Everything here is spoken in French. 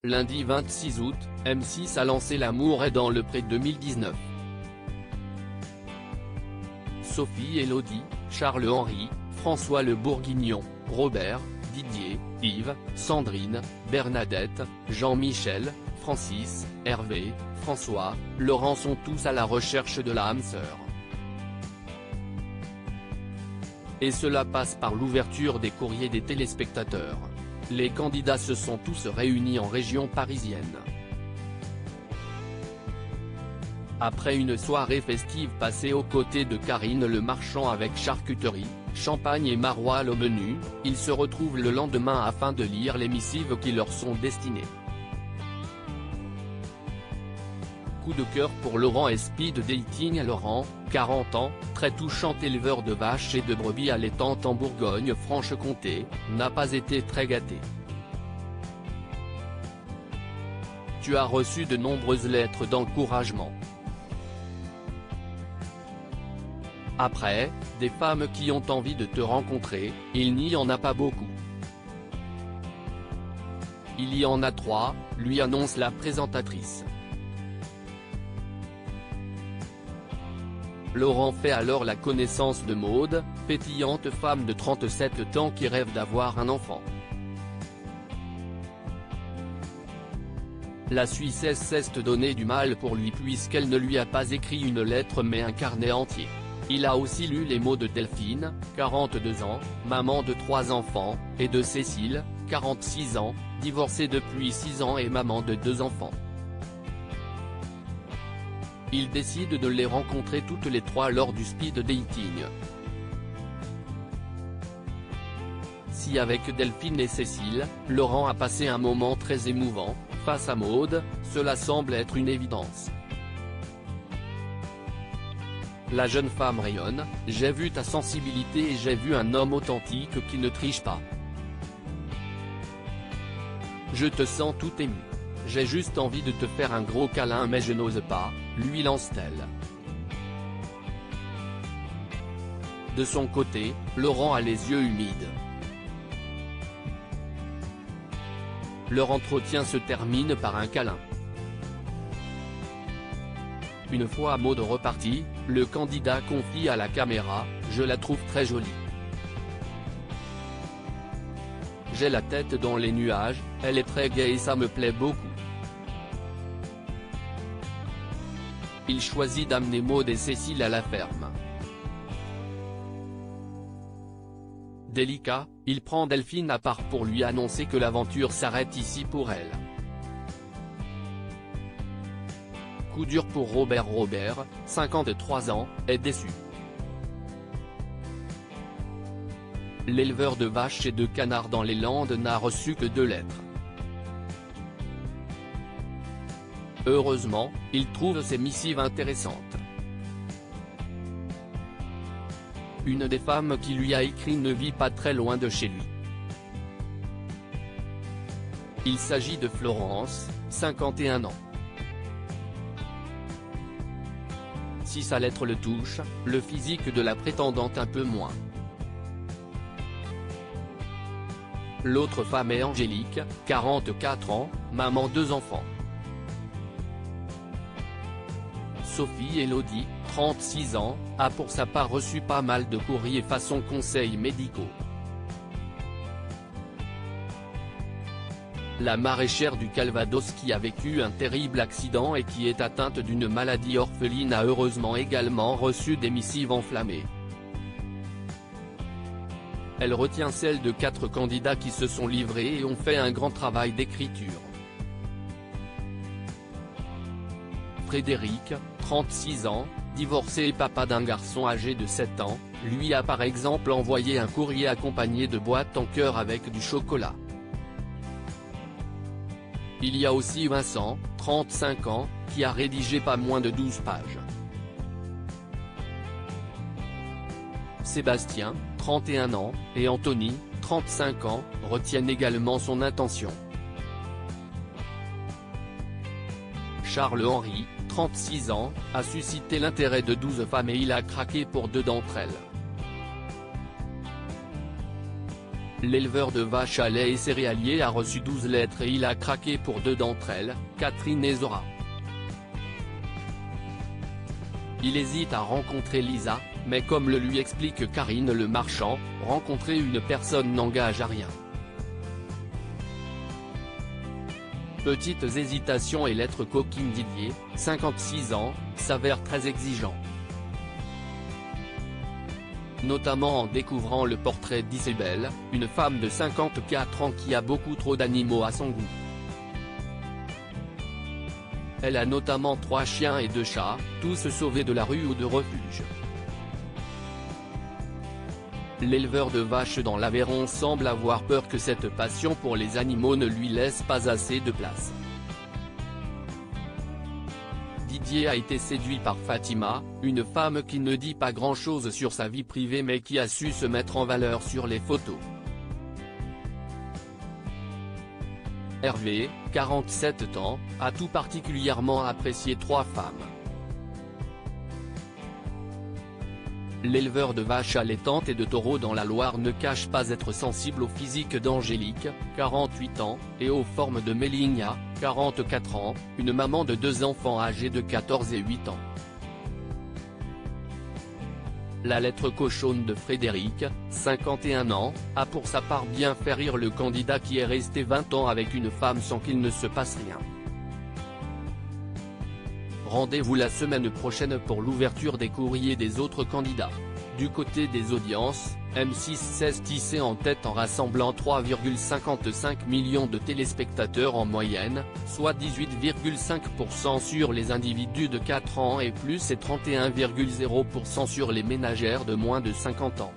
Lundi 26 août, M6 a lancé L'amour est dans le pré 2019. Sophie Élodie, Charles-Henri, François Le Bourguignon, Robert, Didier, Yves, Sandrine, Bernadette, Jean-Michel, Francis, Hervé, François, Laurent sont tous à la recherche de la âme sœur. Et cela passe par l'ouverture des courriers des téléspectateurs. Les candidats se sont tous réunis en région parisienne. Après une soirée festive passée aux côtés de Karine Le Marchand avec charcuterie, champagne et maroilles au menu, ils se retrouvent le lendemain afin de lire les missives qui leur sont destinées. Coup de cœur pour Laurent et Speed Dating. Laurent, 40 ans, très touchant éleveur de vaches et de brebis allaitantes en Bourgogne-Franche-Comté, n'a pas été très gâté. Tu as reçu de nombreuses lettres d'encouragement. Après, des femmes qui ont envie de te rencontrer, il n'y en a pas beaucoup. Il y en a 3, lui annonce la présentatrice. Laurent fait alors la connaissance de Maude, pétillante femme de 37 ans qui rêve d'avoir un enfant. La Suissesse s'est donné du mal pour lui puisqu'elle ne lui a pas écrit une lettre mais un carnet entier. Il a aussi lu les mots de Delphine, 42 ans, maman de 3 enfants, et de Cécile, 46 ans, divorcée depuis 6 ans et maman de 2 enfants. Il décide de les rencontrer toutes les 3 lors du speed dating. Si avec Delphine et Cécile, Laurent a passé un moment très émouvant, face à Maude, cela semble être une évidence. La jeune femme rayonne, j'ai vu ta sensibilité et j'ai vu un homme authentique qui ne triche pas. Je te sens tout ému. J'ai juste envie de te faire un gros câlin mais je n'ose pas, lui lance-t-elle. De son côté, Laurent a les yeux humides. Leur entretien se termine par un câlin. Une fois Maude reparti, le candidat confie à la caméra, « Je la trouve très jolie. J'ai la tête dans les nuages, elle est très gaie et ça me plaît beaucoup. » Il choisit d'amener Maude et Cécile à la ferme. Délicat, il prend Delphine à part pour lui annoncer que l'aventure s'arrête ici pour elle. Coup dur pour Robert. Robert, 53 ans, est déçu. L'éleveur de vaches et de canards dans les Landes n'a reçu que 2 lettres. Heureusement, il trouve ces missives intéressantes. Une des femmes qui lui a écrit ne vit pas très loin de chez lui. Il s'agit de Florence, 51 ans. Si sa lettre le touche, le physique de la prétendante un peu moins. L'autre femme est Angélique, 44 ans, maman 2 enfants. Sophie Élodie, 36 ans, a pour sa part reçu pas mal de courriers façon conseils médicaux. La maraîchère du Calvados qui a vécu un terrible accident et qui est atteinte d'une maladie orpheline a heureusement également reçu des missives enflammées. Elle retient celle de 4 candidats qui se sont livrés et ont fait un grand travail d'écriture. Frédéric, 36 ans, divorcé et papa d'un garçon âgé de 7 ans, lui a par exemple envoyé un courrier accompagné de boîtes en cœur avec du chocolat. Il y a aussi Vincent, 35 ans, qui a rédigé pas moins de 12 pages. Sébastien, 31 ans, et Anthony, 35 ans, retiennent également son intention. Charles-Henri, 36 ans, a suscité l'intérêt de 12 femmes et il a craqué pour 2 d'entre elles. L'éleveur de vaches à lait et céréalier a reçu 12 lettres et il a craqué pour 2 d'entre elles, Catherine et Zora. Il hésite à rencontrer Lisa, mais comme le lui explique Karine Le Marchand, rencontrer une personne n'engage à rien. Petites hésitations et lettres coquine. Didier, 56 ans, s'avère très exigeant. Notamment en découvrant le portrait d'Isabelle, une femme de 54 ans qui a beaucoup trop d'animaux à son goût. Elle a notamment 3 chiens et 2 chats, tous sauvés de la rue ou de refuge. L'éleveur de vaches dans l'Aveyron semble avoir peur que cette passion pour les animaux ne lui laisse pas assez de place. Didier a été séduit par Fatima, une femme qui ne dit pas grand-chose sur sa vie privée mais qui a su se mettre en valeur sur les photos. Hervé, 47 ans, a tout particulièrement apprécié 3 femmes. L'éleveur de vaches allaitantes et de taureaux dans la Loire ne cache pas être sensible au physique d'Angélique, 48 ans, et aux formes de Méligna, 44 ans, une maman de 2 enfants âgés de 14 et 8 ans. La lettre cochonne de Frédéric, 51 ans, a pour sa part bien fait rire le candidat qui est resté 20 ans avec une femme sans qu'il ne se passe rien. Rendez-vous la semaine prochaine pour l'ouverture des courriers des autres candidats. Du côté des audiences, M6 16 tissé en tête en rassemblant 3,55 millions de téléspectateurs en moyenne, soit 18,5% sur les individus de 4 ans et plus et 31,0% sur les ménagères de moins de 50 ans.